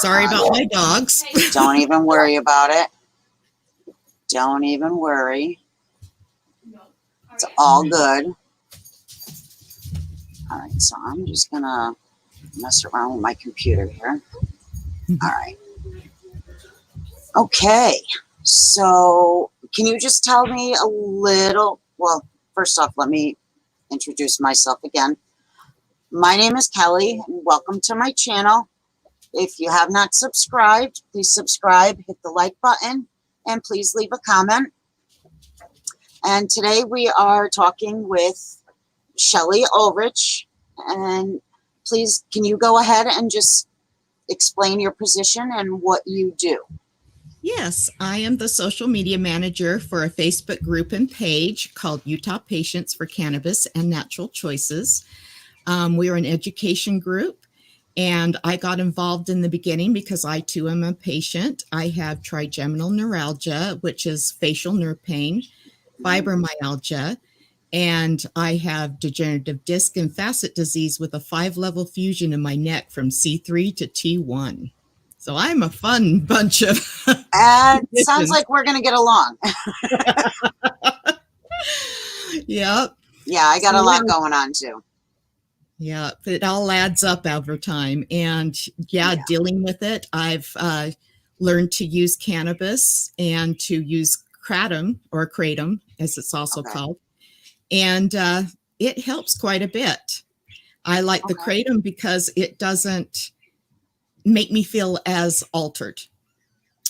Sorry about my dogs. Don't even worry about it. Don't even worry. It's all good. All right, so I'm just going to mess around with my computer here. All right. Okay, so can you just tell me a little, well, first off, let me introduce myself again. My name is Kelly, and welcome to my channel. If you have not subscribed, please subscribe, hit the like button, and please leave a comment. And today we are talking with Shelly Ullrich, and please, can you go ahead and just explain your position and what you do? Yes, I am the social media manager for a Facebook group and page called Utah Patients for Cannabis and Natural Choices. We are an education group, and I got involved in the beginning because I too am a patient. I have trigeminal neuralgia, which is facial nerve pain, fibromyalgia, and I have degenerative disc and facet disease with a 5-level fusion in my neck from C3 to T1. So I'm a fun bunch of sounds like we're going to get along. Yep. Yeah, I got a lot going on too. Yeah, it all adds up over time. And dealing with it, I've learned to use cannabis and to use Kratom, or Kratom, as it's also called. And it helps quite a bit. I like the Kratom because it doesn't make me feel as altered,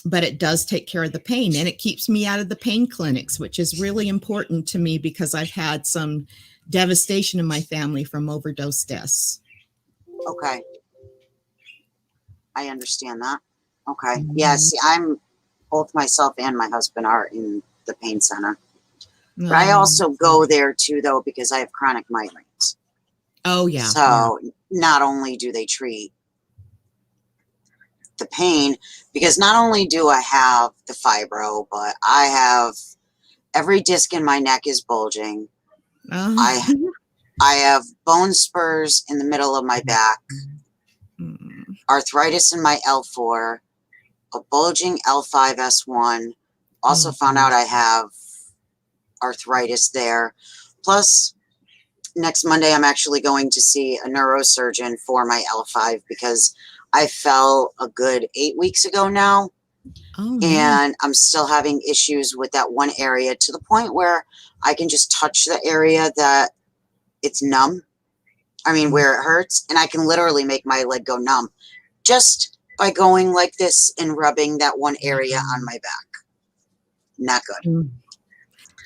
but it does take care of the pain, and it keeps me out of the pain clinics, which is really important to me because I've had some devastation in my family from overdose deaths. Okay. I understand that. Okay. Yeah, see, both myself and my husband are in the pain center. But I also go there too, though, because I have chronic migraines. Oh, yeah. So not only do they treat the pain, because not only do I have the fibro, but I have every disc in my neck is bulging. I have bone spurs in the middle of my back, arthritis in my L4, a bulging L5S1. Also found out I have arthritis there. Plus, next Monday, I'm actually going to see a neurosurgeon for my L5 because I fell a good 8 weeks ago now. And I'm still having issues with that one area to the point where I can just touch the area that it's numb. I mean, where it hurts, and I can literally make my leg go numb just by going like this and rubbing that one area on my back. Not good.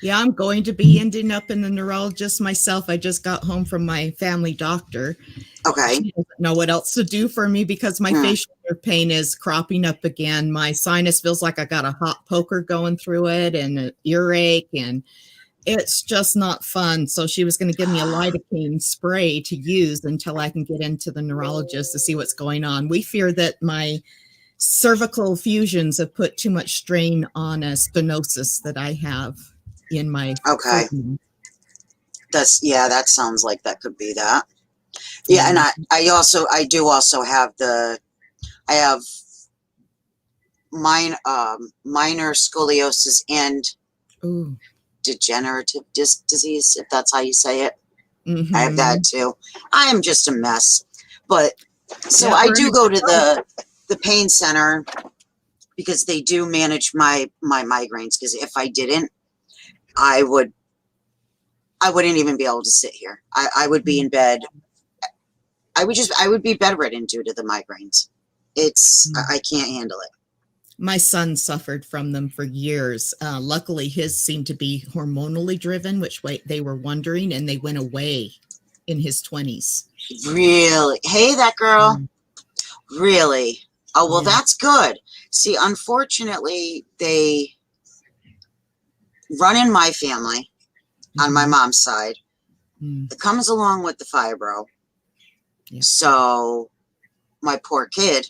Yeah, I'm going to be ending up in the neurologist myself. I just got home from my family doctor. Okay. She doesn't know what else to do for me because my facial nerve pain is cropping up again. My sinus feels like I got a hot poker going through it, and an earache, and it's just not fun. So she was going to give me a lidocaine spray to use until I can get into the neurologist to see what's going on. We fear that my cervical fusions have put too much strain on a stenosis that I have in my curtain. That sounds like that could be that. Yeah, and I do also have I have minor scoliosis and degenerative disc disease, if that's how you say it. I have that too. I am just a mess. But so I do go to the pain center because they do manage my migraines, because if I didn't, I wouldn't even be able to sit here. I would be in bed. I would be bedridden due to the migraines. I can't handle it. My son suffered from them for years. Luckily, his seemed to be hormonally driven, which they were wondering, and they went away in his 20s. Really? Hey, that girl. Really? Oh, well, that's good. See, unfortunately, they run in my family on my mom's side. It comes along with the fibro. So my poor kid,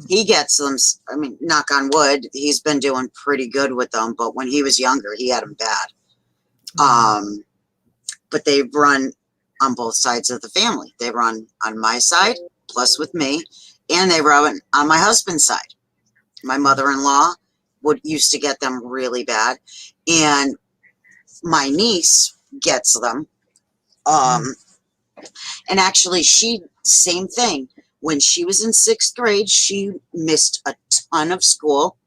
he gets them. I mean, knock on wood, he's been doing pretty good with them. But when he was younger, he had them bad. But they run on both sides of the family. They run on my side, plus with me. And they run on my husband's side. My mother-in-law used to get them really bad, and my niece gets them. And actually, same thing. When she was in 6th grade, she missed a ton of school,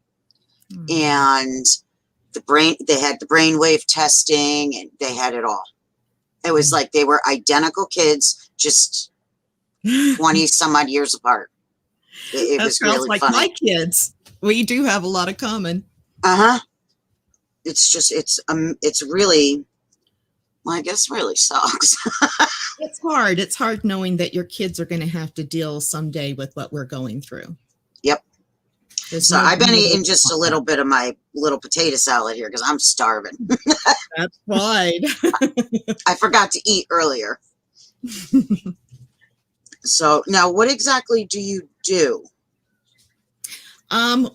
and they had the brainwave testing, and they had it all. It was like they were identical kids, just 20 some odd years apart. It that was sounds really like funny. my kids. We do have a lot of common. It's just, it's really, well, I guess really sucks. It's hard. It's hard knowing that your kids are going to have to deal someday with what we're going through. Yep. There's So no I've been way eating to just a stop little that. bit of my little potato salad here because I'm starving. That's fine. I forgot to eat earlier. So now what exactly do you do?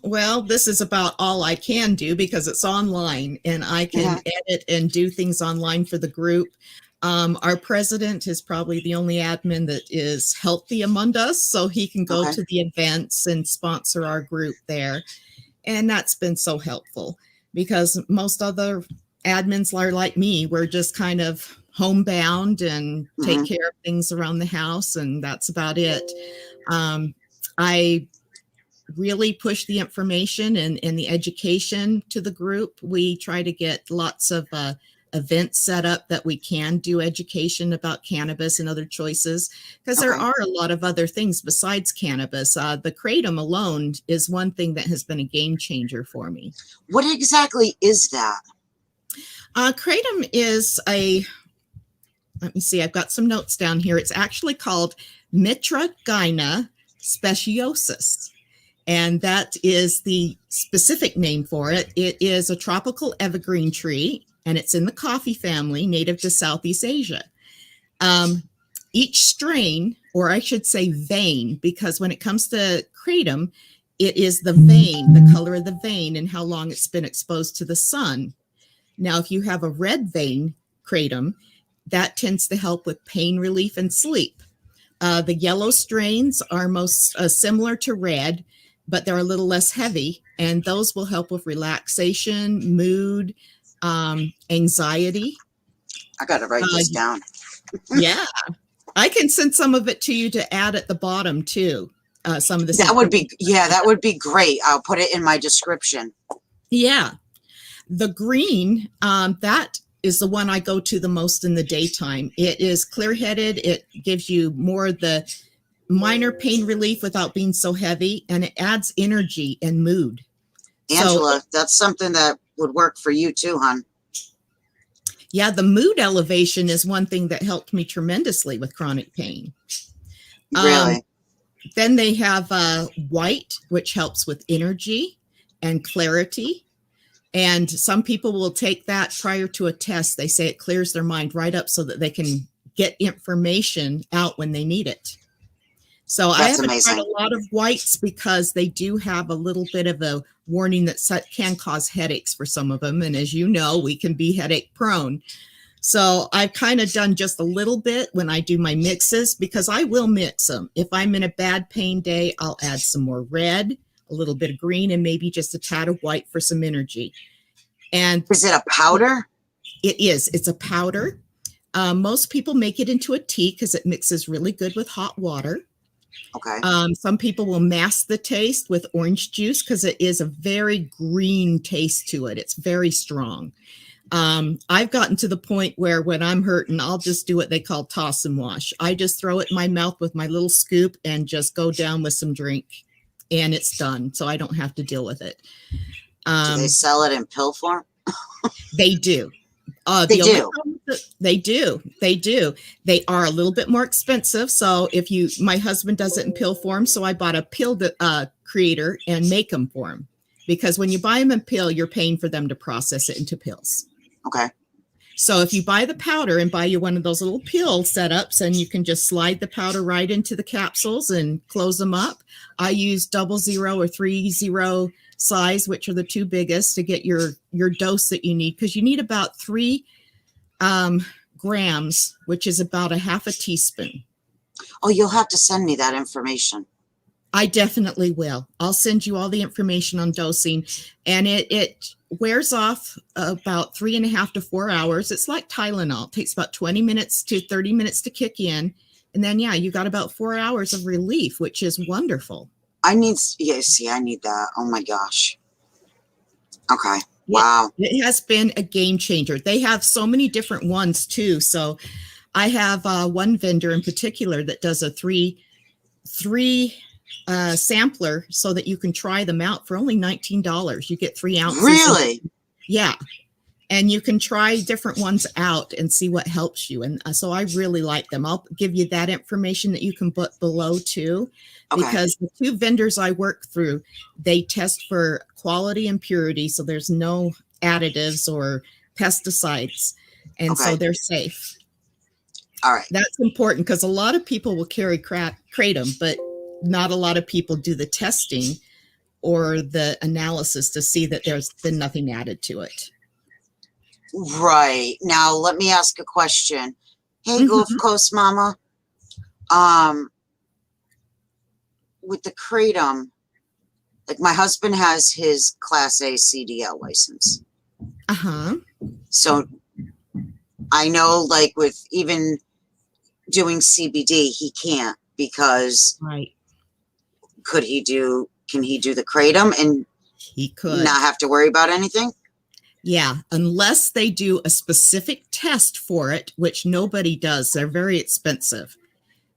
Well, this is about all I can do because it's online and I can edit and do things online for the group. Our president is probably the only admin that is healthy among us, so he can go to the events and sponsor our group there. And that's been so helpful because most other admins are like me. We're just kind of homebound and take care of things around the house, and that's about it. I really push the information and the education to the group. We try to get lots of events set up that we can do education about cannabis and other choices, because there are a lot of other things besides cannabis. The Kratom alone is one thing that has been a game changer for me. What exactly is that? Kratom is let me see, I've got some notes down here. It's actually called Mitragyna speciosus. And that is the specific name for it. It is a tropical evergreen tree, and it's in the coffee family, native to Southeast Asia. Each strain, or I should say vein, because when it comes to Kratom, it is the vein, the color of the vein, and how long it's been exposed to the sun. Now, if you have a red vein Kratom, that tends to help with pain relief and sleep. The yellow strains are most similar to red, but they're a little less heavy, and those will help with relaxation, mood, anxiety. I got to write this down. Yeah, I can send some of it to you to add at the bottom too. Some of the that would be great. I'll put it in my description. Yeah, the green, that is the one I go to the most in the daytime. It is clear-headed. It gives you more of the minor pain relief without being so heavy, and it adds energy and mood. Angela, that's something that would work for you too, hon. Yeah, the mood elevation is one thing that helped me tremendously with chronic pain. Really? Then they have white, which helps with energy and clarity. And some people will take that prior to a test. They say it clears their mind right up so that they can get information out when they need it. So I haven't tried a lot of whites because they do have a little bit of a warning that can cause headaches for some of them. And as you know, we can be headache prone. So I've kind of done just a little bit when I do my mixes, because I will mix them. If I'm in a bad pain day, I'll add some more red, a little bit of green, and maybe just a tad of white for some energy. And is it a powder? It is. It's a powder. Most people make it into a tea because it mixes really good with hot water. Okay. Some people will mask the taste with orange juice because it is a very green taste to it. It's very strong. I've gotten to the point where when I'm hurting, I'll just do what they call toss and wash. I just throw it in my mouth with my little scoop and just go down with some drink, and it's done. So I don't have to deal with it. Do they sell it in pill form? They do. They do. They do. They do. They are a little bit more expensive. So my husband does it in pill form. So I bought a pill creator and make them for him, because when you buy them in pill, you're paying for them to process it into pills. Okay. So if you buy the powder and buy you one of those little pill setups, and you can just slide the powder right into the capsules and close them up. I use 00 or 30 size, which are the two biggest, to get your dose that you need, because you need about 3 grams, which is about a half a teaspoon. Oh, you'll have to send me that information. I definitely will. I'll send you all the information on dosing, and it wears off about 3.5 to 4 hours. It's like Tylenol. It takes about 20 minutes to 30 minutes to kick in. And then, yeah, you got about 4 hours of relief, which is wonderful. I need that. Oh my gosh. Okay. Wow. It has been a game changer. They have so many different ones too. So I have one vendor in particular that does a three sampler so that you can try them out for only $19. You get 3 ounces. Really? Yeah. And you can try different ones out and see what helps you. And so I really like them. I'll give you that information that you can put below too, because the 2 vendors I work through, they test for quality and purity. So there's no additives or pesticides. And so they're safe. All right. That's important because a lot of people will carry Kratom, but not a lot of people do the testing or the analysis to see that there's been nothing added to it. Right. Now, let me ask a question. Hey, Gulf Coast Mama. With the Kratom, like my husband has his Class A CDL license. So I know, like, with even doing CBD, he can't because can he do the Kratom and he could not have to worry about anything? Yeah, unless they do a specific test for it, which nobody does. They're very expensive.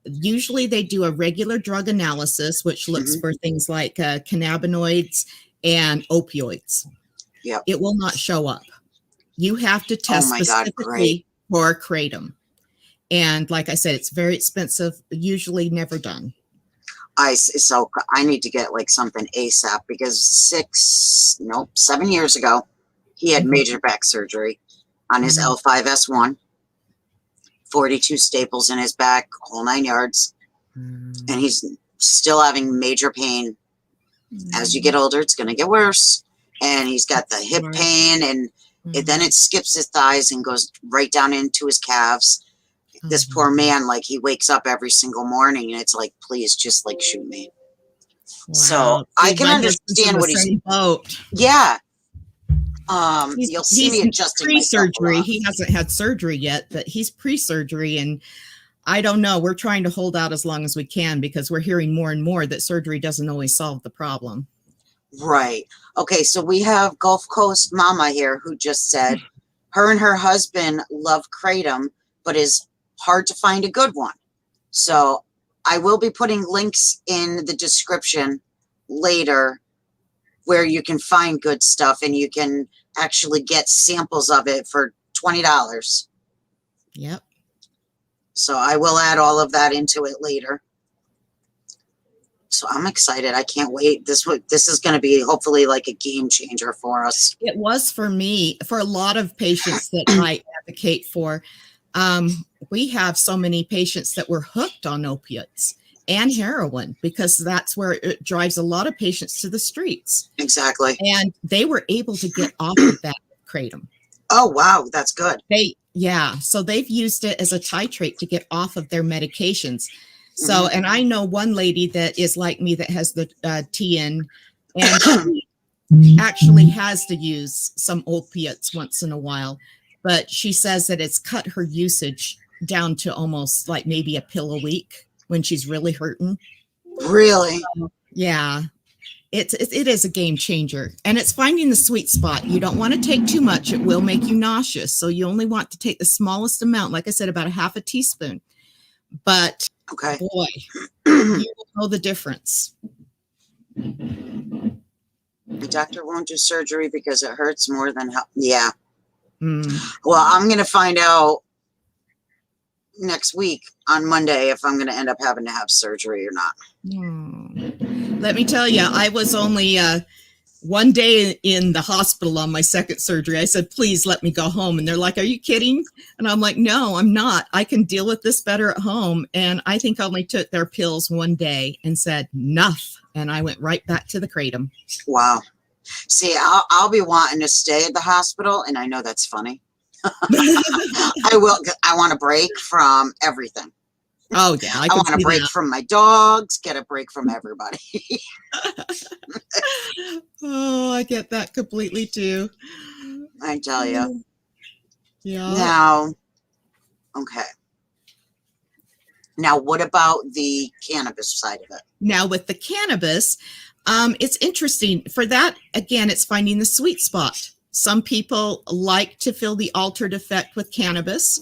Usually they do a regular drug analysis, which looks for things like cannabinoids and opioids. Yep. It will not show up. You have to test specifically for Kratom. And like I said, it's very expensive, usually never done. So I need to get like something ASAP because 7 years ago, he had major back surgery on his L5S1, 42 staples in his back, whole 9 yards. And he's still having major pain. As you get older, it's going to get worse. And he's got the hip pain, and then it skips his thighs and goes right down into his calves. This poor man, like, he wakes up every single morning and it's like, please just like shoot me. Wow. So I can understand what he's you'll see me adjusting pre-surgery. He hasn't had surgery yet, but he's pre-surgery, and I don't know. We're trying to hold out as long as we can because we're hearing more and more that surgery doesn't always solve the problem. Right. Okay, so we have Gulf Coast Mama here who just said her and her husband love Kratom, but is hard to find a good one. So I will be putting links in the description later where you can find good stuff and you can actually get samples of it for $20. Yep. So I will add all of that into it later. So I'm excited. I can't wait. This is going to be hopefully like a game changer for us. It was for me, for a lot of patients that I advocate for. We have so many patients that were hooked on opiates and heroin because that's where it drives a lot of patients to the streets. Exactly. And they were able to get off of that Kratom. Oh, wow. That's good. So they've used it as a titrate to get off of their medications. So, and I know one lady that is like me that has the TN, and she actually has to use some opiates once in a while, but she says that it's cut her usage down to almost like maybe a pill a week when she's really hurting. Really? Yeah. It is a game changer, and it's finding the sweet spot. You don't want to take too much. It will make you nauseous. So you only want to take the smallest amount, like I said, about a half a teaspoon. But boy, you will know the difference. The doctor won't do surgery because it hurts more than help. Yeah. Well, I'm going to find out next week on Monday if I'm going to end up having to have surgery or not. Let me tell you, I was only one day in the hospital on my second surgery. I said, please let me go home. And they're like, are you kidding? And I'm like, no, I'm not. I can deal with this better at home. And I think I only took their pills one day and said, enough. And I went right back to the Kratom. Wow. See, I'll be wanting to stay at the hospital. And I know that's funny. I want a break from everything. Oh yeah, I I can want a see break that. from my dogs, get a break from everybody. Oh, I get that completely too. I tell you. Yeah. Now, okay. Now, what about the cannabis side of it? Now with the cannabis, it's interesting. For that, again, it's finding the sweet spot. Some people like to feel the altered effect with cannabis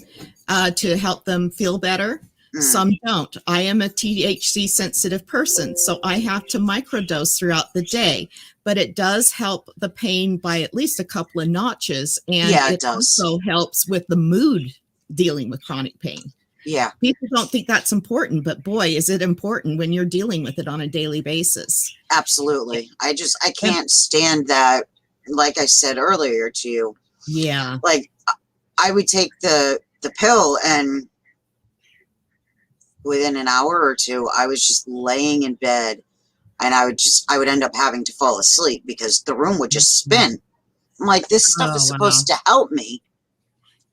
to help them feel better. Some don't. I am a THC sensitive person, so I have to microdose throughout the day, but it does help the pain by at least a couple of notches. And Yeah, it it does. also helps with the mood dealing with chronic pain. Yeah. People don't think that's important, but boy, is it important when you're dealing with it on a daily basis. Absolutely. I can't stand that. Like I said earlier to you. Yeah. Like, I would take the pill, and within an hour or two, I was just laying in bed, and I would end up having to fall asleep because the room would just spin. I'm like, this stuff is supposed to help me,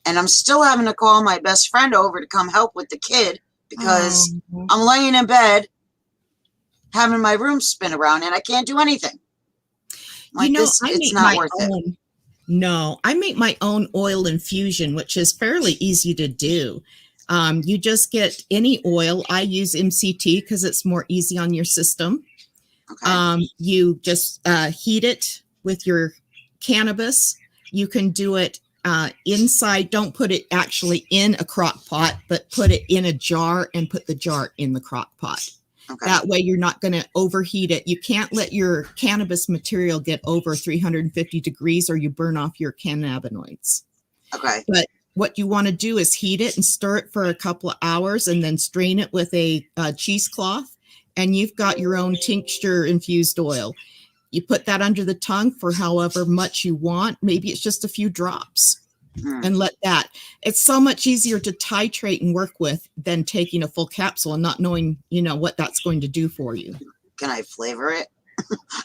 and I'm still having to call my best friend over to come help with the kid because I'm laying in bed having my room spin around and I can't do anything. Like, it's not worth it. No, I make my own oil infusion, which is fairly easy to do. You just get any oil. I use MCT because it's more easy on your system. Okay. You just heat it with your cannabis. You can do it inside. Don't put it actually in a crock pot, but put it in a jar and put the jar in the crock pot. Okay. That way you're not going to overheat it. You can't let your cannabis material get over 350 degrees or you burn off your cannabinoids. Okay. But what you want to do is heat it and stir it for a couple of hours and then strain it with a cheesecloth. And you've got your own tincture infused oil. You put that under the tongue for however much you want. Maybe it's just a few drops. And let that. It's so much easier to titrate and work with than taking a full capsule and not knowing, what that's going to do for you. Can I flavor it?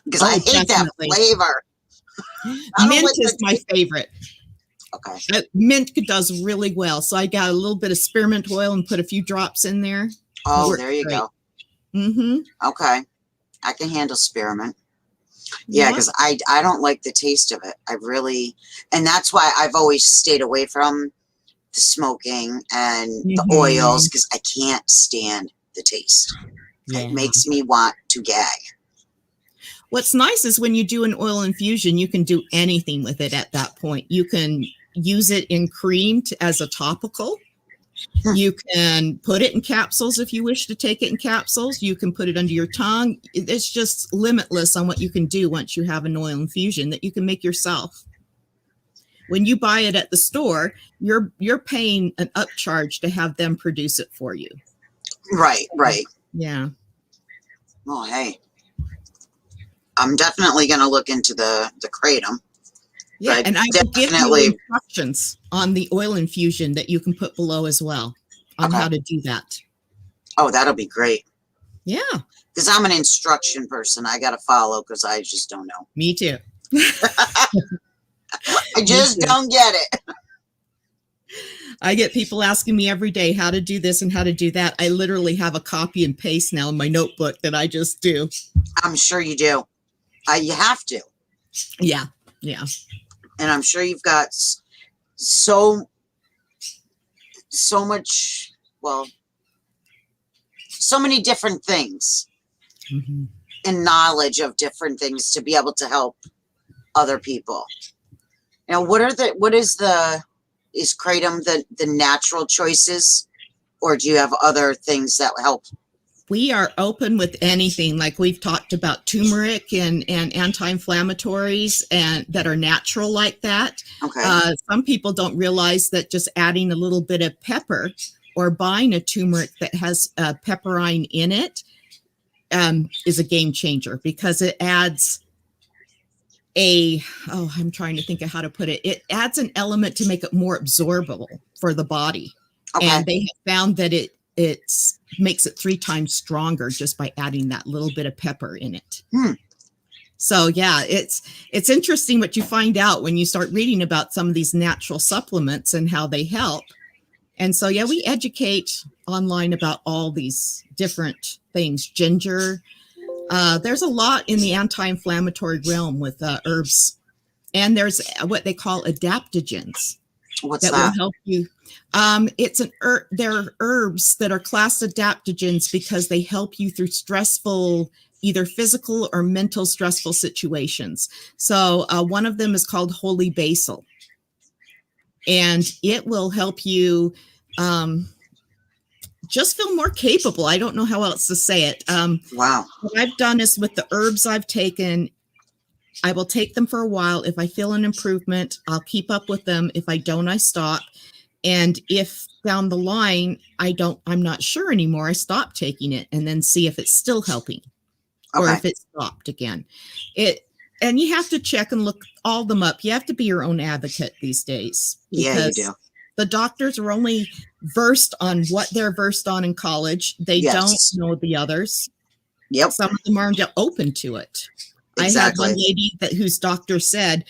Because I hate definitely. that flavor. Mint is my favorite. Okay. Mint does really well. So I got a little bit of spearmint oil and put a few drops in there. Oh, there you go. Mm-hmm. Okay. I can handle spearmint. Yeah, because I don't like the taste of it. And that's why I've always stayed away from the smoking and the oils, because I can't stand the taste. Yeah. It makes me want to gag. What's nice is when you do an oil infusion, you can do anything with it at that point. You can use it in cream as a topical. You can put it in capsules if you wish to take it in capsules. You can put it under your tongue. It's just limitless on what you can do once you have an oil infusion that you can make yourself. When you buy it at the store, you're paying an upcharge to have them produce it for you. Right. Yeah. Oh, hey. I'm definitely going to look into the Kratom. Yeah, and I will give you instructions on the oil infusion that you can put below as well on how to do that. Oh, that'll be great. Yeah. Because I'm an instruction person. I got to follow because I just don't know. Me too. I just don't get it. I get people asking me every day how to do this and how to do that. I literally have a copy and paste now in my notebook that I just do. I'm sure you do. You have to. Yeah. And I'm sure you've got so much, so many different things and knowledge of different things to be able to help other people. Now, is Kratom the natural choices, or do you have other things that help? We are open with anything. Like we've talked about turmeric and anti-inflammatories and that are natural like that. Okay. Some people don't realize that just adding a little bit of pepper or buying a turmeric that has pepperine in it is a game changer because it adds I'm trying to think of how to put it. It adds an element to make it more absorbable for the body. Okay. And they have found that it makes it 3 times stronger just by adding that little bit of pepper in it. So yeah, it's interesting what you find out when you start reading about some of these natural supplements and how they help. And so, yeah, we educate online about all these different things. Ginger. There's a lot in the anti-inflammatory realm with herbs. And there's what they call adaptogens. What's that will help you. There are herbs that are classed adaptogens because they help you through stressful, either physical or mental stressful situations. So one of them is called holy basil, and it will help you just feel more capable. I don't know how else to say it. Wow. What I've done is with the herbs I've taken, I will take them for a while. If I feel an improvement, I'll keep up with them. If I don't, I stop. And if down the line, I'm not sure anymore, I stop taking it and then see if it's still helping or if it stopped again. And you have to check and look all them up. You have to be your own advocate these days. Yeah, you do. The doctors are only versed on what they're versed on in college. They don't know the others. Yep. Some of them aren't open to it. Exactly. I had one lady whose doctor said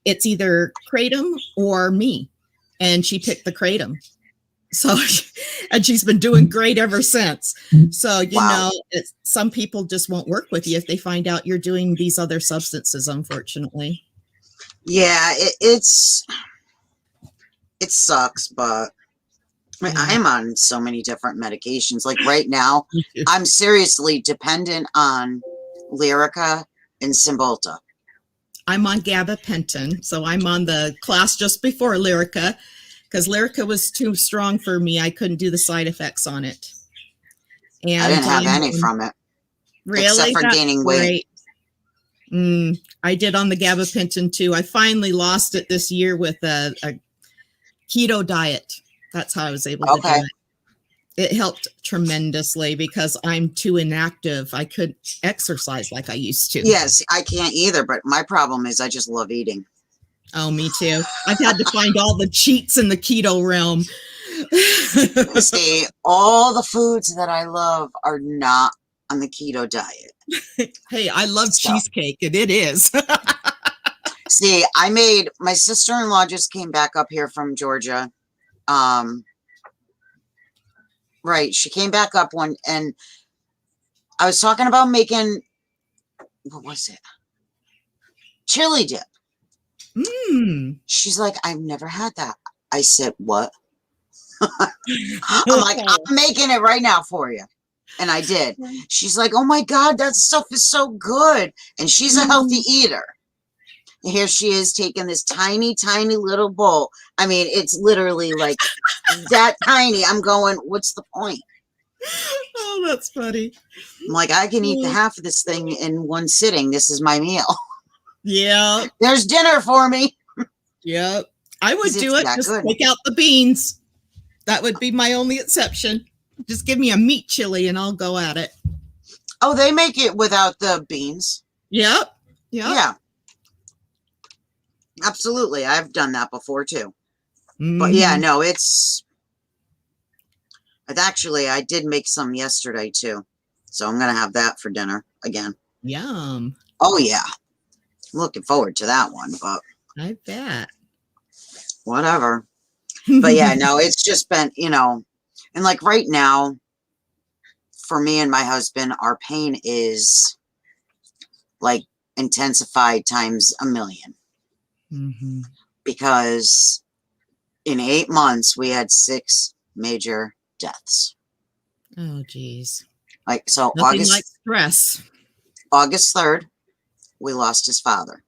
it's either Kratom or me, and she picked the Kratom. So, and she's been doing great ever since. So, you know, some people just won't work with you if they find out you're doing these other substances, unfortunately. Yeah, it sucks, but I mean, I'm on so many different medications. Like right now, I'm seriously dependent on Lyrica and Cymbalta. I'm on gabapentin, so I'm on the class just before Lyrica, because Lyrica was too strong for me. I couldn't do the side effects on it. And I didn't have any from it. Really? Except for gaining weight. I did on the gabapentin too. I finally lost it this year with a keto diet. That's how I was able to do it. It helped tremendously because I'm too inactive. I couldn't exercise like I used to. Yes, I can't either, but my problem is I just love eating. Oh, me too. I've had to find all the cheats in the keto realm. See, all the foods that I love are not on the keto diet. Hey, I love cheesecake, and it is. See, my sister-in-law just came back up here from Georgia. Right, she came back up and I was talking about making, what was it? Chili dip. She's like, I've never had that. I said, what? I'm like, I'm making it right now for you. And I did. She's like, oh my God, that stuff is so good. And she's a healthy eater. And here she is taking this tiny, tiny little bowl. I mean, it's literally like that tiny. I'm going, what's the point? Oh, that's funny. I'm like, I can eat the half of this thing in one sitting. This is my meal. Yeah. There's dinner for me. Yep. I would do it. Just take out the beans. That would be my only exception. Just give me a meat chili and I'll go at it. Oh, they make it without the beans. Yep. Yep. Yeah. Absolutely. I've done that before too. But yeah, no, actually, I did make some yesterday too. So I'm going to have that for dinner again. Yum. Oh yeah. I'm looking forward to that one, but I bet. Whatever. But yeah, no, it's just been, and like right now for me and my husband, our pain is like intensified times a million. Because in 8 months we had 6 major deaths. Oh geez. Like so Nothing like stress. August 3rd, we lost his father.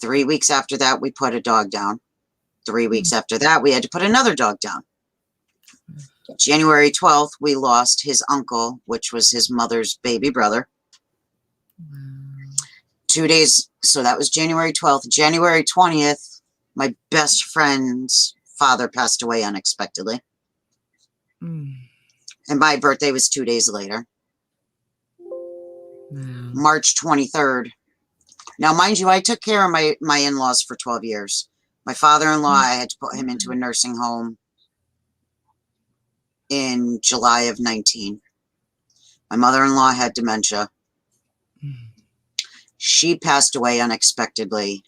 3 weeks after that, we put a dog down. 3 weeks after that, we had to put another dog down. January 12th, we lost his uncle, which was his mother's baby brother. 2 days, so that was January 12th. January 20th, my best friend's father passed away unexpectedly. And my birthday was 2 days later. March 23rd. Now, mind you, I took care of my in-laws for 12 years. My father-in-law, I had to put him into a nursing home in July of 19. My mother-in-law had dementia. She passed away unexpectedly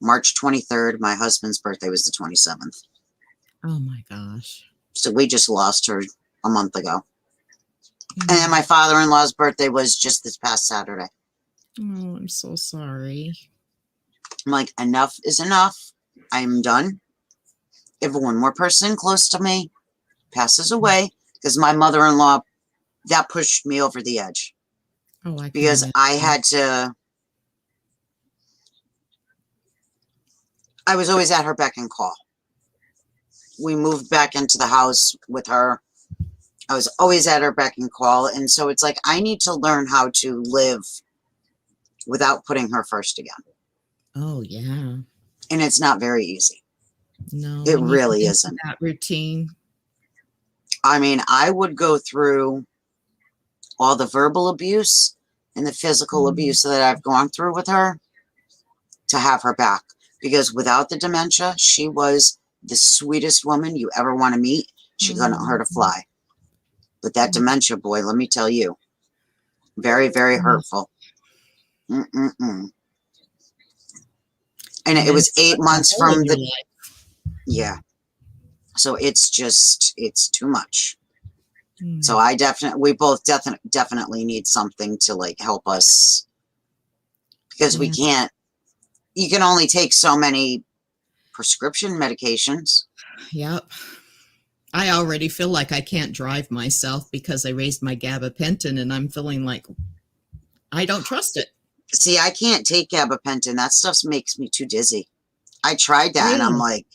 March 23rd. My husband's birthday was the 27th. Oh my gosh. So we just lost her a month ago. And then my father-in-law's birthday was just this past Saturday. Oh, I'm so sorry. I'm like, enough is enough. I'm done. If one more person close to me passes away, because my mother-in-law, that pushed me over the edge. Oh, I can Because imagine. I was always at her beck and call. We moved back into the house with her. I was always at her beck and call. And so it's like, I need to learn how to live without putting her first again. Oh, yeah. And it's not very easy. No, It you need really to get isn't. that routine. I mean, I would go through all the verbal abuse and the physical abuse that I've gone through with her to have her back. Because without the dementia, she was the sweetest woman you ever want to meet. She couldn't hurt a fly. But that dementia, boy, let me tell you, very, very hurtful. And it was 8 months from the... Yeah. So it's too much. So we both definitely need something to like help us, because we can't, you can only take so many prescription medications. Yep. I already feel like I can't drive myself because I raised my gabapentin, and I'm feeling like I don't trust it. See, I can't take gabapentin. That stuff makes me too dizzy. I tried that and I'm like,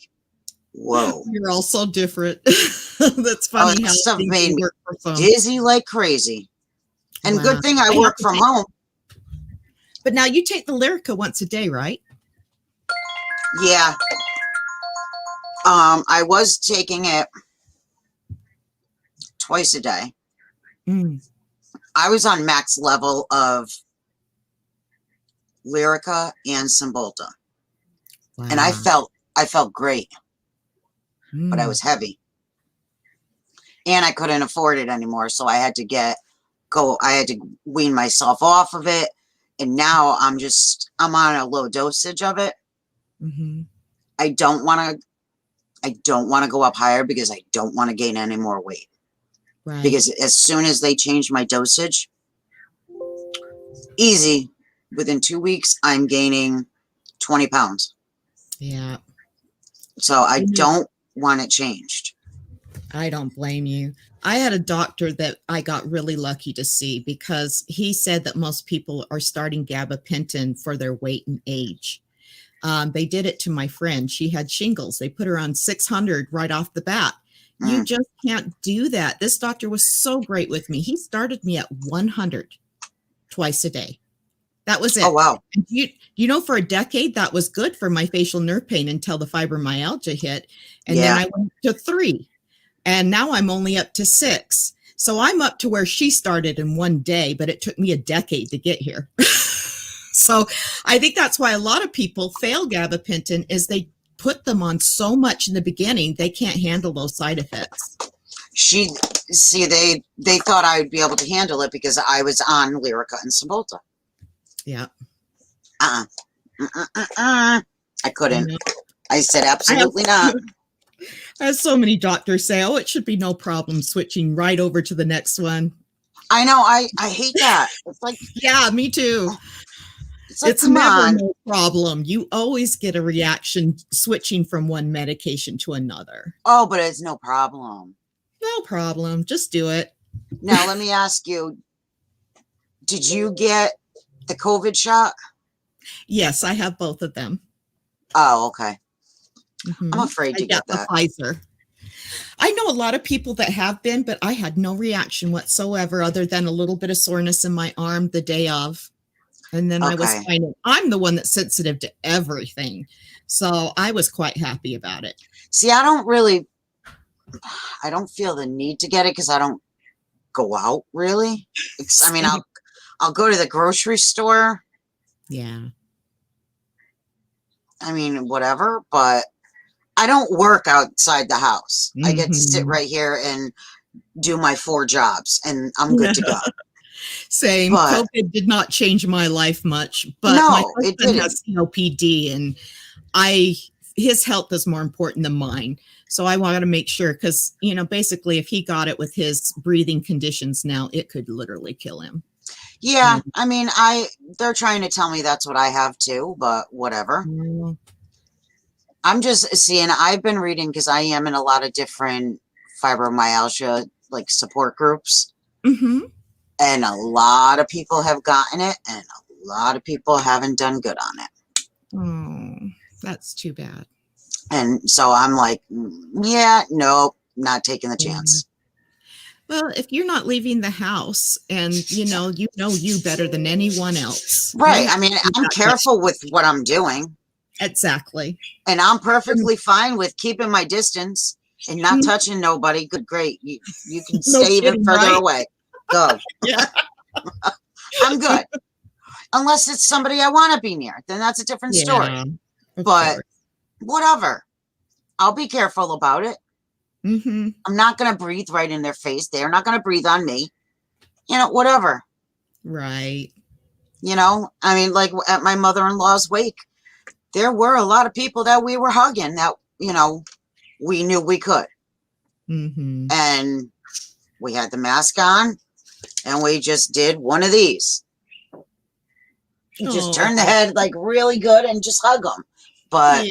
whoa. You're all so different. That's funny how stuff things made me work for some. dizzy like crazy. And good thing I work from home. But now you take the Lyrica once a day, right? Yeah. I was taking it twice a day. I was on max level of Lyrica and Cymbalta. And I felt great. But I was heavy. And I couldn't afford it anymore. So I had to wean myself off of it. And now I'm on a low dosage of it. I don't want to go up higher because I don't want to gain any more weight. Right. Because as soon as they change my dosage, easy, within 2 weeks, I'm gaining 20 pounds. Yeah. So I don't want it changed. I don't blame you. I had a doctor that I got really lucky to see because he said that most people are starting gabapentin for their weight and age. They did it to my friend. She had shingles. They put her on 600 right off the bat. You just can't do that. This doctor was so great with me. He started me at 100 twice a day. That was it. Oh, wow. And you know, for a decade, that was good for my facial nerve pain until the fibromyalgia hit. And then I went to 3. And now I'm only up to 6. So I'm up to where she started in one day, but it took me a decade to get here. So I think that's why a lot of people fail gabapentin is they put them on so much in the beginning, they can't handle those side effects. They thought I would be able to handle it because I was on Lyrica and Cymbalta. Yeah. I couldn't. I said, absolutely not. I have so many doctors say, oh, it should be no problem switching right over to the next one. I know. I hate that. It's like, yeah, me too. It's never no problem. You always get a reaction switching from one medication to another. Oh, but it's no problem. No problem. Just do it. Now, let me ask you, did you get the COVID shot? Yes, I have both of them. Oh, okay. I'm afraid to get that. The Pfizer. I know a lot of people that have been, but I had no reaction whatsoever other than a little bit of soreness in my arm the day of. And then I was I'm the one that's sensitive to everything. So I was quite happy about it. See, I don't feel the need to get it because I don't go out really. I mean, I'll go to the grocery store. Yeah. I mean, whatever, but I don't work outside the house. I get to sit right here and do my 4 jobs and I'm good to go. Same. But COVID did not change my life much, but my husband has COPD and his health is more important than mine. So I want to make sure, because, basically if he got it with his breathing conditions now, it could literally kill him. Yeah. I mean, they're trying to tell me that's what I have too, but whatever. I'm just seeing, I've been reading, because I am in a lot of different fibromyalgia, like, support groups. Mm-hmm. And a lot of people have gotten it, and a lot of people haven't done good on it. Oh, that's too bad. And so I'm like, yeah, nope, not taking the chance. Well, if you're not leaving the house and you know you better than anyone else. Right. I mean, I'm careful with what I'm doing. Exactly. And I'm perfectly fine with keeping my distance and not touching nobody. Good, great. You can stay even further away. Go. Yeah. I'm good. Unless it's somebody I want to be near, then that's a different story. But whatever. I'll be careful about it. Mm-hmm. I'm not going to breathe right in their face. They're not going to breathe on me. Whatever. Right. I mean, like at my mother-in-law's wake, there were a lot of people that we were hugging that, we knew we could. Mm-hmm. And we had the mask on and we just did one of these. You just turn the head like really good and just hug them. But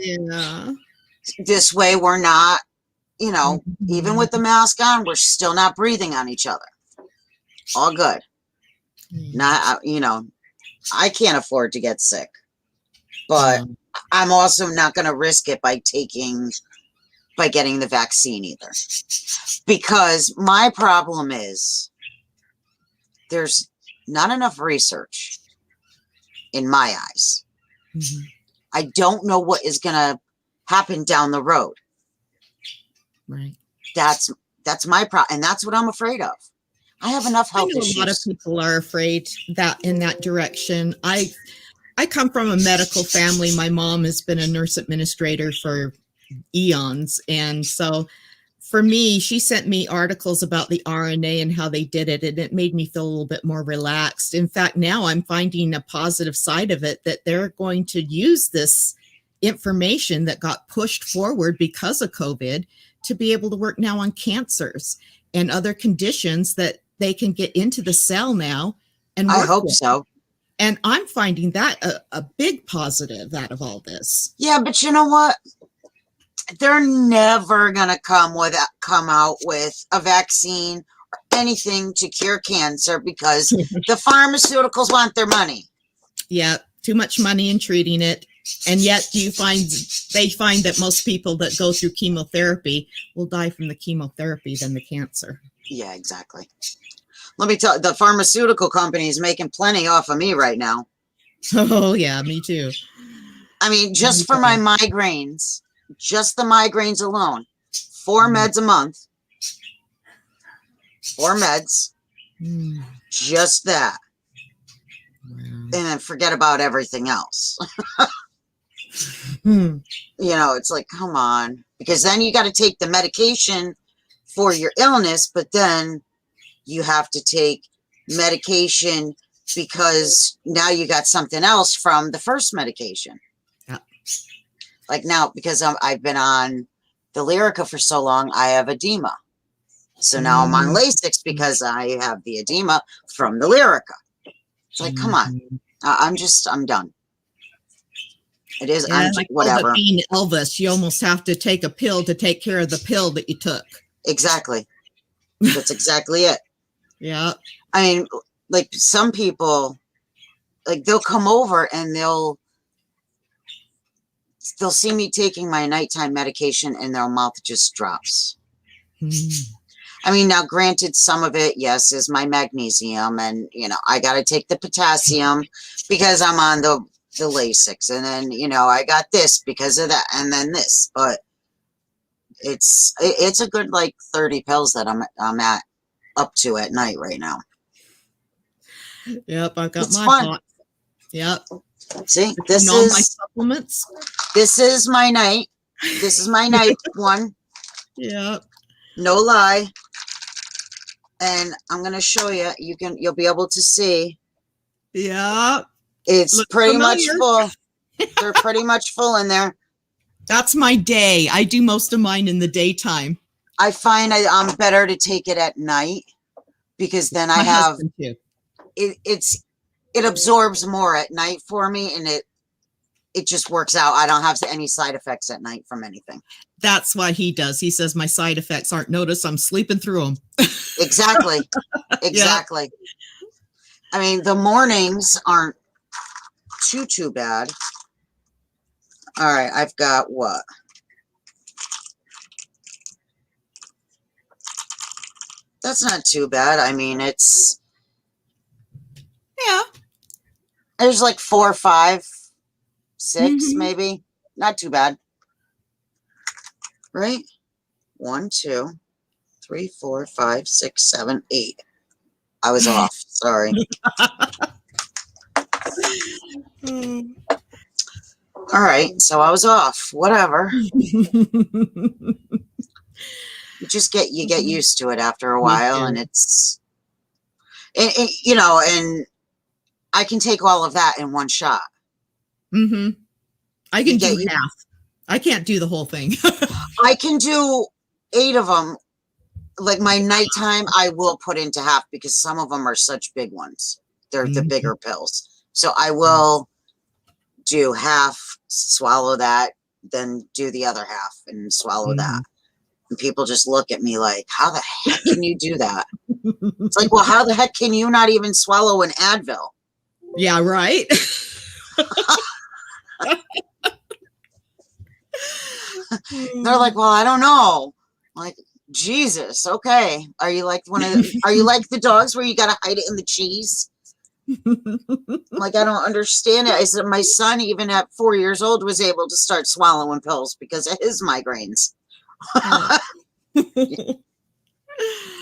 this way we're not, even with the mask on, we're still not breathing on each other. All good. Not, I can't afford to get sick, but I'm also not going to risk it by getting the vaccine either. Because my problem is there's not enough research in my eyes. Mm-hmm. I don't know what is going to happen down the road. Right. That's my problem. And that's what I'm afraid of. I have enough health issues. A lot of people are afraid that in that direction. I come from a medical family. My mom has been a nurse administrator for eons. And so for me, she sent me articles about the RNA and how they did it. And it made me feel a little bit more relaxed. In fact, now I'm finding a positive side of it, that they're going to use this information that got pushed forward because of COVID to be able to work now on cancers and other conditions that they can get into the cell now. And I hope so. And I'm finding that a big positive out of all this. Yeah, but you know what? They're never going to come out with a vaccine or anything to cure cancer because the pharmaceuticals want their money. Yeah, too much money in treating it. And yet they find that most people that go through chemotherapy will die from the chemotherapy than the cancer. Yeah, exactly. Let me tell you, the pharmaceutical company is making plenty off of me right now. Oh, yeah, me too. I mean, just for my migraines, just the migraines alone, 4 meds a month. 4 meds. Just that. Wow. And then forget about everything else. It's like, come on. Because then you got to take the medication for your illness, but then you have to take medication because now you got something else from the first medication. Yeah. Like now, because I've been on the Lyrica for so long, I have edema. So now I'm on Lasix because I have the edema from the Lyrica. It's like, come on. I'm done. It is, yeah, whatever. Being Elvis, you almost have to take a pill to take care of the pill that you took. Exactly. That's exactly it. Yeah. I mean, like some people, like they'll come over and they'll see me taking my nighttime medication and their mouth just drops. I mean, now granted, some of it, yes, is my magnesium, and I got to take the potassium because I'm on the Lasix, and then I got this because of that, and then this, but it's a good like 30 pills that I'm at up to at night right now. Yep, I've got it's my fun. box. Yep. See, this is my supplements. This is my night. This is my night one. Yep. No lie. And I'm gonna show you. You'll be able to see. Yeah. It's pretty much full. They're pretty much full in there. That's my day. I do most of mine in the daytime. I find I'm better to take it at night because then I My have husband too. it absorbs more at night for me, and it just works out. I don't have any side effects at night from anything. That's why he does. He says my side effects aren't noticed. I'm sleeping through them. Exactly. Exactly. Yep. I mean, the mornings aren't too bad. All right, I've got what? That's not too bad. I mean, it's... Yeah. There's like 4, 5, 6, maybe. Not too bad. Right? 1, 2, 3, 4, 5, 6, 7, 8. I was off. Sorry. All right, so I was off. Whatever. You get used to it after a while, and it's, you know, and I can take all of that in one shot. I can do half. I can't do the whole thing. I can do 8 of them. Like my nighttime, I will put into half because some of them are such big ones. They're the bigger pills. So I will do half, swallow that, then do the other half and swallow that. And people just look at me like, how the heck can you do that? It's like, well, how the heck can you not even swallow an Advil? Yeah, right. They're like, well, I don't know. I'm like, Jesus, okay. Are you like are you like the dogs where you gotta hide it in the cheese? Like, I don't understand it. I said my son, even at 4 years old, was able to start swallowing pills because of his migraines.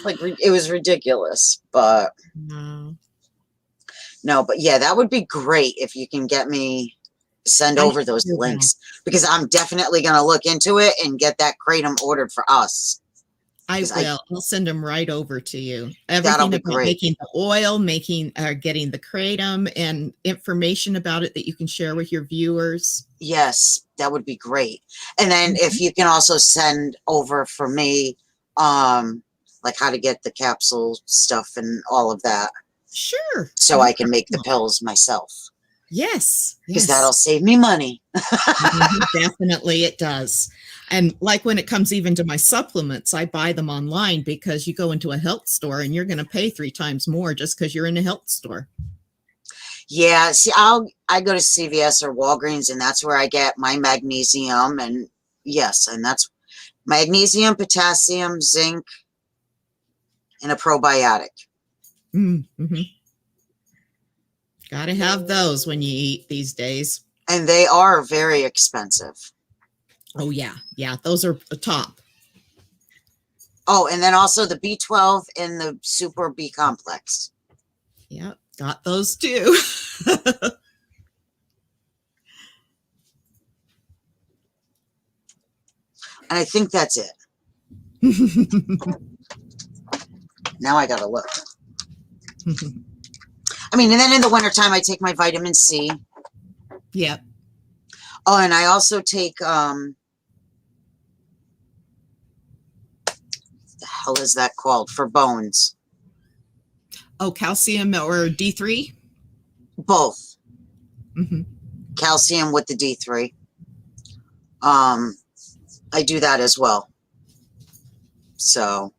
Like, it was ridiculous, but no, but yeah, that would be great if you can get me, send over those links, because I'm definitely going to look into it and get that Kratom ordered for us. I will. I'll send them right over to you. That'll be Everything about great. making the oil, getting the Kratom, and information about it that you can share with your viewers. Yes, that would be great. And then if you can also send over for me, like how to get the capsule stuff and all of that. Sure. So I can make the pills myself. Yes. Because that'll save me money. Definitely it does. And like when it comes even to my supplements, I buy them online because you go into a health store and you're going to pay 3 times more just because you're in a health store. Yeah. See, I go to CVS or Walgreens, and that's where I get my magnesium. And yes, and that's magnesium, potassium, zinc, and a probiotic. Got to have those when you eat these days. And they are very expensive. Oh, yeah. Yeah, those are the top. Oh, and then also the B12 and the Super B complex. Yeah, got those too. And I think that's it. Now I got to look. I mean, and then in the wintertime, I take my vitamin C. Yep. Oh, and I also take, the hell is that called? For bones. Oh, calcium or D3? Both. Calcium with the D3. I do that as well. So,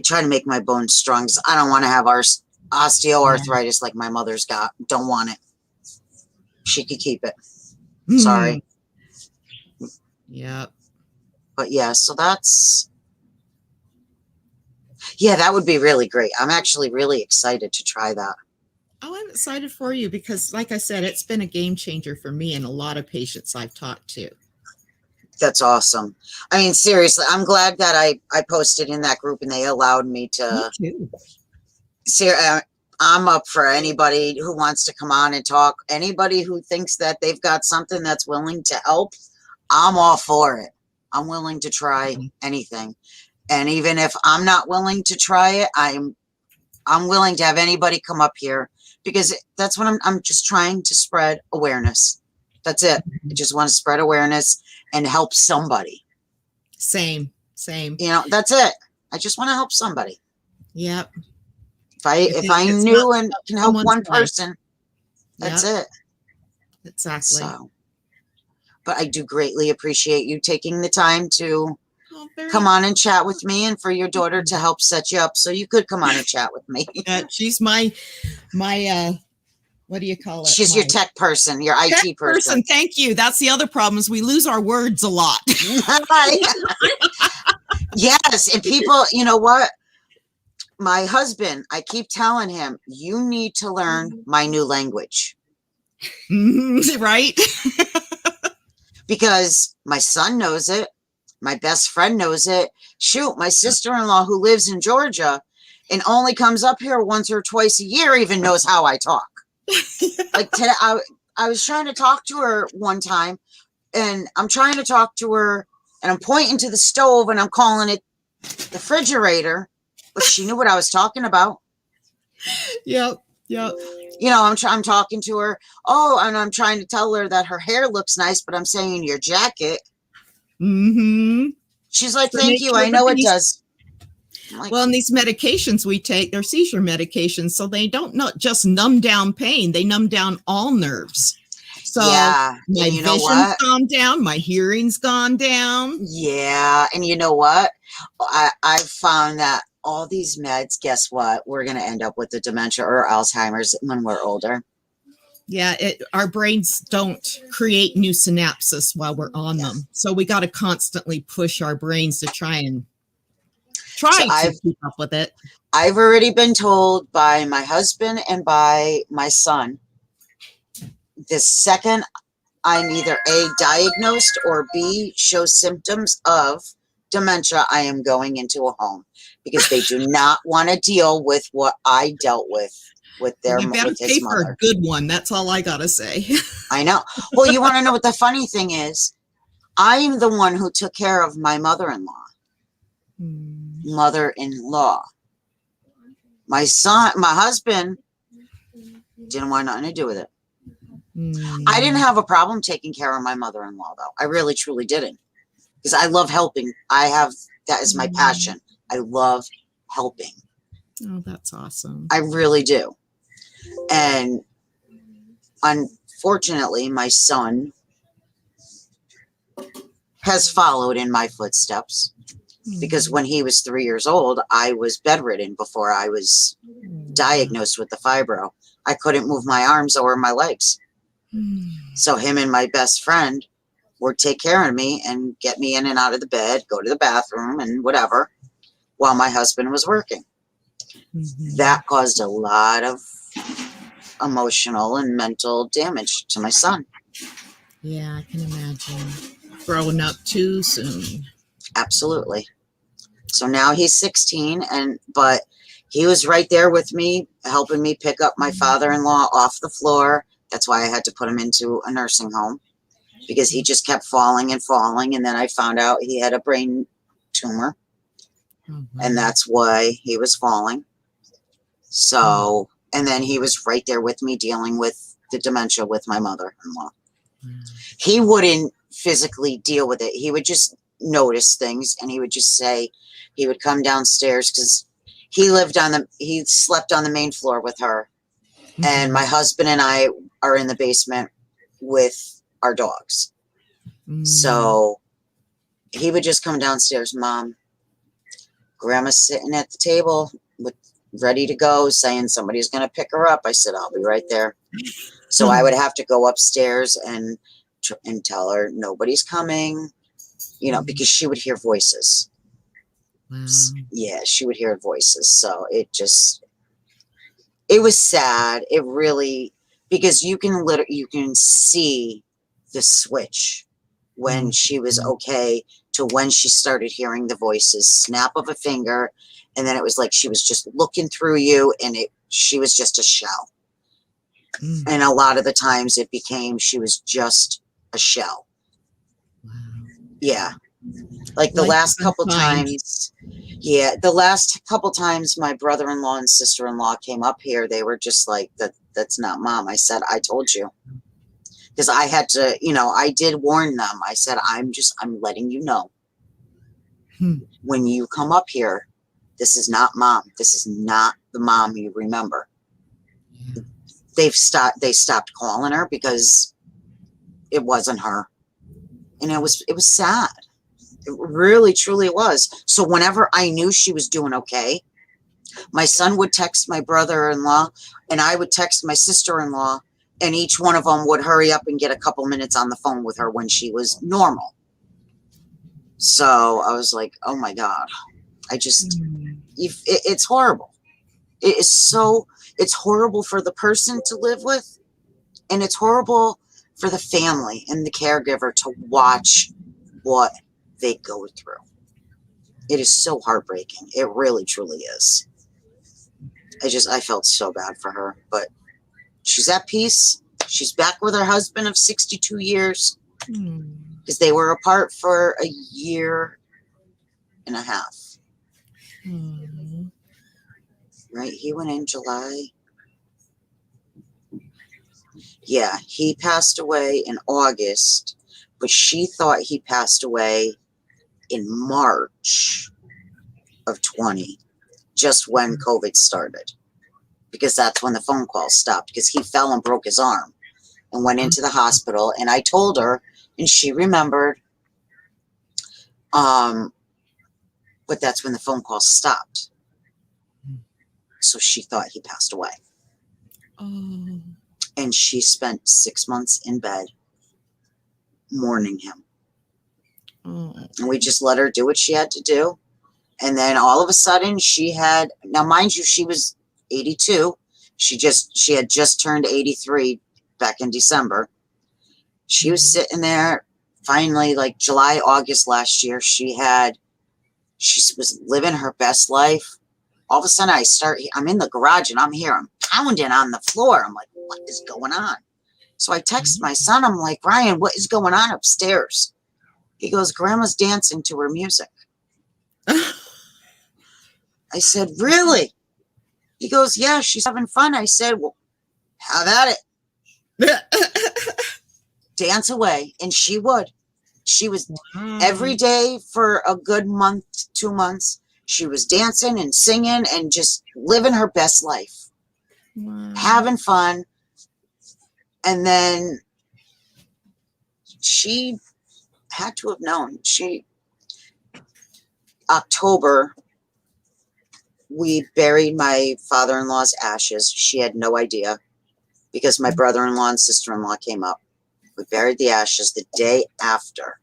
try to make my bones strong. I don't want to have osteoarthritis like my mother's got. Don't want it. She could keep it. Sorry. Yep. But yeah, so that's... Yeah, that would be really great. I'm actually really excited to try that. Oh, I'm excited for you because, like I said, it's been a game changer for me and a lot of patients I've talked to. That's awesome. I mean, seriously, I'm glad that I posted in that group and they allowed me to. Me too. I'm up for anybody who wants to come on and talk. Anybody who thinks that they've got something that's willing to help, I'm all for it. I'm willing to try anything. And even if I'm not willing to try it, I'm willing to have anybody come up here because that's what I'm just trying to spread awareness. That's it. I just want to spread awareness and help somebody. Same. You know, that's it. I just want to help somebody. Yep. If I knew and can help one person, that's it. Exactly. So, but I do greatly appreciate you taking the time to come on and chat with me, and for your daughter to help set you up so you could come on and chat with me. She's my what do you call it? She's your tech person, your IT person. Thank you. That's the other problem is we lose our words a lot. Yes. And people, you know what? My husband, I keep telling him, you need to learn my new language. Right? Because my son knows it. My best friend knows it. Shoot, my sister-in-law who lives in Georgia and only comes up here once or twice a year even knows how I talk. Like today, I was trying to talk to her one time, and I'm trying to talk to her, and I'm pointing to the stove, and I'm calling it the refrigerator, but she knew what I was talking about. Yep. You know, I'm talking to her. Oh, and I'm trying to tell her that her hair looks nice, but I'm saying your jacket. She's like, thank you. I know it does. Like, well, and these medications we take, they're seizure medications, so they don't not just numb down pain, they numb down all nerves. So yeah, my vision's gone down, my hearing's gone down. Yeah, and you know what? I've found that all these meds, guess what? We're going to end up with the dementia or Alzheimer's when we're older. Yeah, our brains don't create new synapses while we're on them. So we got to constantly push our brains to try to keep up with it. I've already been told by my husband and by my son, the second I'm either A, diagnosed, or B, show symptoms of dementia, I am going into a home, because they do not want to deal with what I dealt with their you better with his pay mother. For a good one. That's all I gotta say. I know. Well, you want to know what the funny thing is? I'm the one who took care of my mother-in-law. My son, my husband didn't want nothing to do with it. I didn't have a problem taking care of my mother-in-law, though. I really, truly didn't, because I love helping. That is my passion. I love helping. Oh, that's awesome. I really do. And unfortunately, my son has followed in my footsteps, because when he was 3 years old, I was bedridden before I was diagnosed with the fibro. I couldn't move my arms or my legs. So him and my best friend would take care of me and get me in and out of the bed, go to the bathroom and whatever, while my husband was working. That caused a lot of emotional and mental damage to my son. Yeah, I can imagine. Growing up too soon. Absolutely. So now he's 16, but he was right there with me, helping me pick up my father-in-law off the floor. That's why I had to put him into a nursing home, because he just kept falling and falling. And then I found out he had a brain tumor, and that's why he was falling. So, and then he was right there with me dealing with the dementia with my mother-in-law. He wouldn't physically deal with it. He would just notice things, and he would just say, he would come downstairs, because he slept on the main floor with her. And my husband and I are in the basement with our dogs. So he would just come downstairs, Mom, Grandma's sitting at the table ready to go, saying somebody's going to pick her up. I said, I'll be right there. So I would have to go upstairs and tell her nobody's coming, because she would hear voices. Wow. Yeah, she would hear voices. So it was sad. It really, because you can see the switch when she was okay to when she started hearing the voices, snap of a finger. And then it was like she was just looking through you, and she was just a shell. And a lot of the times it became she was just a shell. Wow. Yeah. Like the last couple times. Yeah. The last couple times my brother-in-law and sister-in-law came up here, they were just like, that's not Mom. I said, I told you. because I had to, I did warn them. I said, I'm letting you know. When you come up here, this is not mom. This is not the mom you remember. Yeah. They stopped calling her because it wasn't her. And it was sad. It really, truly was. So whenever I knew she was doing okay, my son would text my brother-in-law and I would text my sister-in-law, and each one of them would hurry up and get a couple minutes on the phone with her when she was normal. So I was like, oh my God, it's horrible. It's horrible for the person to live with, and it's horrible for the family and the caregiver to watch what they go through. It is so heartbreaking. It really, truly is. I felt so bad for her, but she's at peace. She's back with her husband of 62 years because they were apart for a year and a half. Right? He went in July. Yeah, he passed away in August, but she thought he passed away in March of 20, just when COVID started, because that's when the phone calls stopped, because he fell and broke his arm and went into the hospital. And I told her, and she remembered, but that's when the phone calls stopped. So she thought he passed away. Oh. And she spent 6 months in bed mourning him. Oh. And we just let her do what she had to do. And then all of a sudden now mind you, she was 82. She had just turned 83 back in December. She was sitting there finally, like July, August last year. She was living her best life. All of a sudden I'm in the garage and I'm pounding on the floor. I'm like, what is going on? So I text my son. I'm like, Ryan, what is going on upstairs? He goes, Grandma's dancing to her music. I said, really? He goes, yeah, she's having fun. I said, well, have at it. Dance away. And she would. She was every day for a good month, 2 months. She was dancing and singing and just living her best life. Wow. Having fun. And then she had to have known. October, we buried my father-in-law's ashes. She had no idea because my brother-in-law and sister-in-law came up. We buried the ashes. The day after,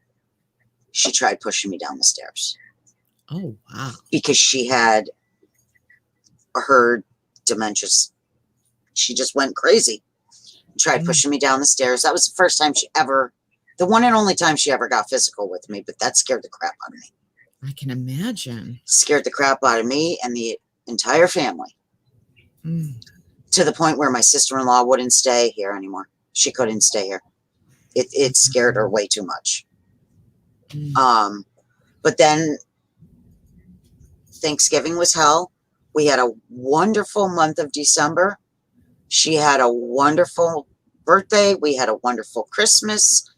she tried pushing me down the stairs. Oh, wow. Because she had her dementia. She just went crazy. Tried pushing me down the stairs. That was the first time the one and only time she ever got physical with me, but that scared the crap out of me. I can imagine. Scared the crap out of me and the entire family. To the point where my sister-in-law wouldn't stay here anymore. She couldn't stay here. It scared her way too much. But then Thanksgiving was hell. We had a wonderful month of December. She had a wonderful birthday. We had a wonderful Christmas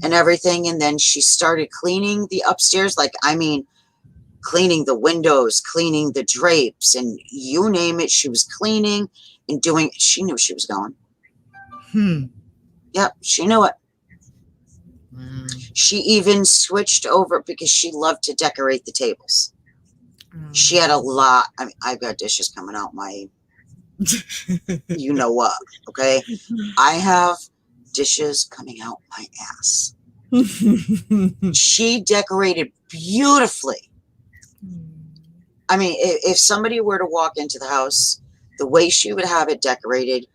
and everything. And then she started cleaning the upstairs. Cleaning the windows, cleaning the drapes, and you name it. She was cleaning and doing. She knew she was going. Yep, she knew it. Wow. She even switched over because she loved to decorate the tables. She had a lot. I've got dishes coming out my you know what, okay? I have dishes coming out my ass. She decorated beautifully. If somebody were to walk into the house, the way she would have it decorated,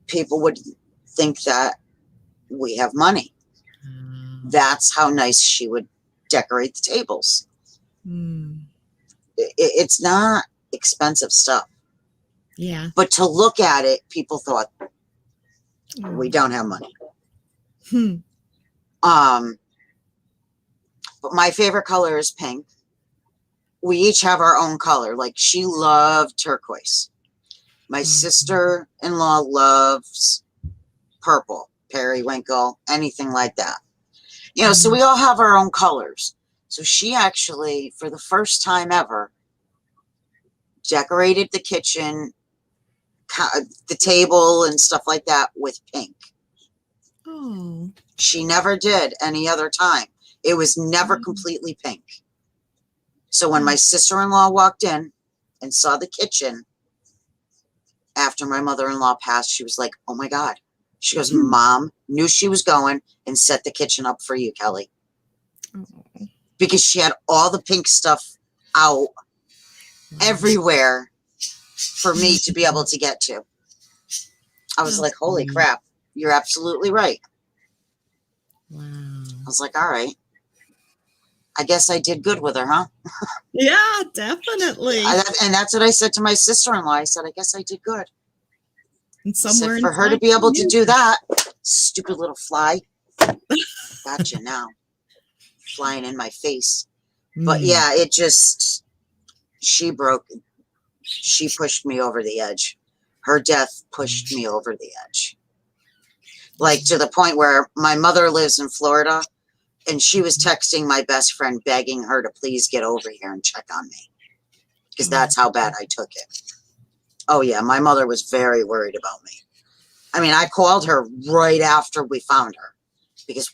people would think that we have money. That's how nice she would decorate the tables. It's not expensive stuff. Yeah. But to look at it, people thought we don't have money. But my favorite color is pink. We each have our own color. Like, she loved turquoise. My sister-in-law loves purple, periwinkle, anything like that. You know, so we all have our own colors. So she actually, for the first time ever, decorated the kitchen, the table and stuff like that with pink. Oh. She never did any other time. It was never completely pink. So when my sister-in-law walked in and saw the kitchen after my mother-in-law passed, she was like, oh my God. She goes, Mom knew she was going and set the kitchen up for you, Kelly. Oh. Because she had all the pink stuff out everywhere for me to be able to get to. I was like, holy crap, you're absolutely right. Wow. I was like, all right. I guess I did good with her, huh? Yeah, definitely. And that's what I said to my sister-in-law. I said, I guess I did good. And somewhere for her to be able to do that, stupid little fly. Gotcha now. Flying in my face. But yeah, it just, she pushed me over the edge. Her death pushed me over the edge. Like to the point where my mother lives in Florida and she was texting my best friend begging her to please get over here and check on me. Because that's how bad I took it. Oh yeah, my mother was very worried about me. I mean, I called her right after we found her because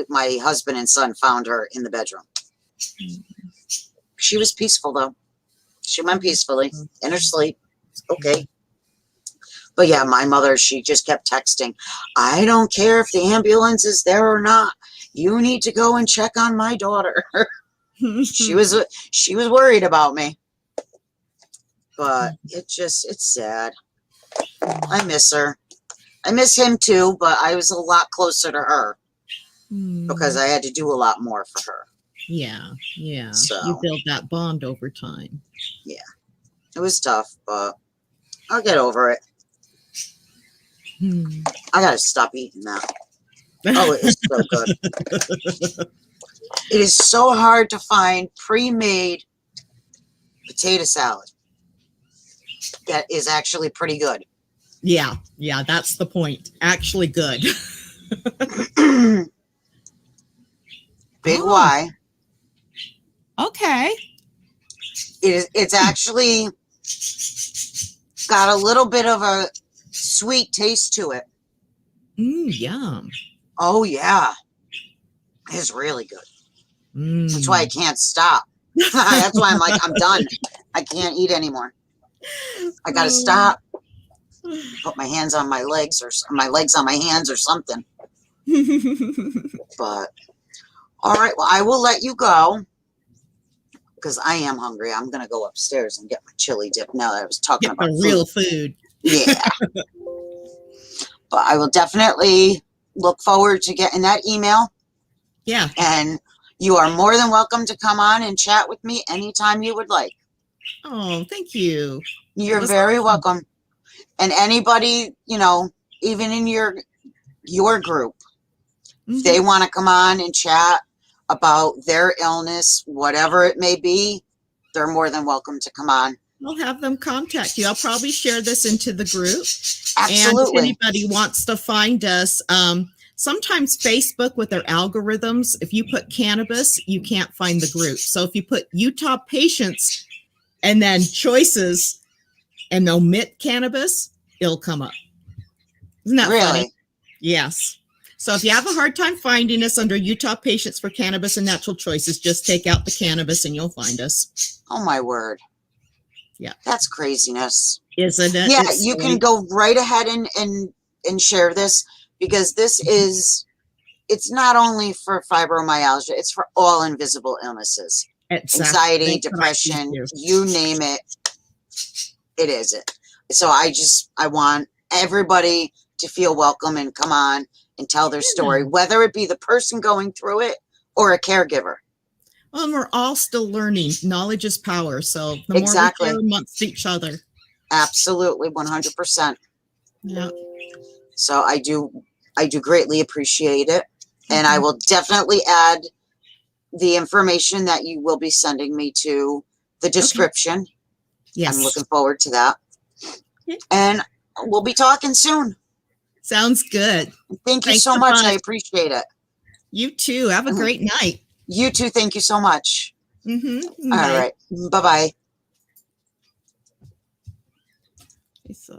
my husband and son found her in the bedroom. She was peaceful though. She went peacefully in her sleep. Okay. But yeah, my mother, she just kept texting. I don't care if the ambulance is there or not. You need to go and check on my daughter. She was worried about me. But it's sad. I miss her. I miss him too, but I was a lot closer to her because I had to do a lot more for her. Yeah, yeah. So, you build that bond over time. Yeah. It was tough, but I'll get over it. I gotta stop eating that. Oh, it is so good. It is so hard to find pre-made potato salad that is actually pretty good. Yeah, yeah, that's the point. Actually good. Big Y. Okay. It's actually got a little bit of a sweet taste to it. Yum. Oh yeah. It's really good. That's why I can't stop. That's why I'm like, I'm done. I can't eat anymore. I gotta stop. Put my hands on my legs or my legs on my hands or something. But all right, well, I will let you go because I am hungry. I'm gonna go upstairs and get my chili dip now that I was talking about the real food. Yeah. But I will definitely look forward to getting that email. Yeah. And you are more than welcome to come on and chat with me anytime you would like. Oh, thank you. You're very welcome. And anybody, you know, even in your group, if they want to come on and chat about their illness, whatever it may be, they're more than welcome to come on. I'll have them contact you. I'll probably share this into the group. Absolutely. And if anybody wants to find us, sometimes Facebook with their algorithms, if you put cannabis, you can't find the group. So if you put Utah patients and then choices and omit cannabis, it'll come up. Isn't that funny? Yes. So if you have a hard time finding us under Utah Patients for Cannabis and Natural Choices, just take out the cannabis and you'll find us. Oh my word. Yeah. That's craziness. Isn't it? Yeah, you can go right ahead and share this because this is, it's not only for fibromyalgia, it's for all invisible illnesses. Exactly. Anxiety, depression, you name it. It is it. So I want everybody to feel welcome and come on and tell their story, whether it be the person going through it or a caregiver. Well, and we're all still learning. Knowledge is power. So the more we share amongst each other. Absolutely, 100%. Yeah. So I do greatly appreciate it. And I will definitely add the information that you will be sending me to the description. Yes. I'm looking forward to that. And we'll be talking soon. Sounds good. Thank you Thanks so a much. bunch. I appreciate it. You too. Have a great night. You too. Thank you so much. Mm-hmm. All right. Bye-bye. So